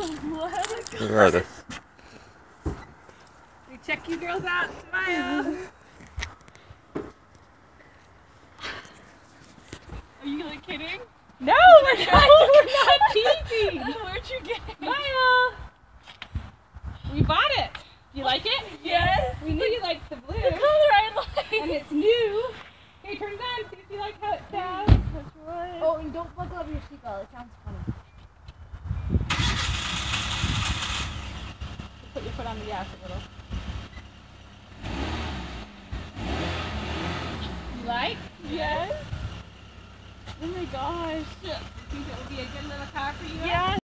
What? We check you girls out. Smile. Are you like kidding? No, we're not. We're not teasing. Where'd you get it? Smile. We bought it. Do you like it? Yes. We knew you liked the blue. The color I like. And it's new. Okay, turn it on. See if you like how it sounds. That's right. Oh, and don't buckle up your seatbelt. It sounds funny. Put your foot on the gas a little. You like? Yes. Oh my gosh. You think it would be a good little car for you? Yeah.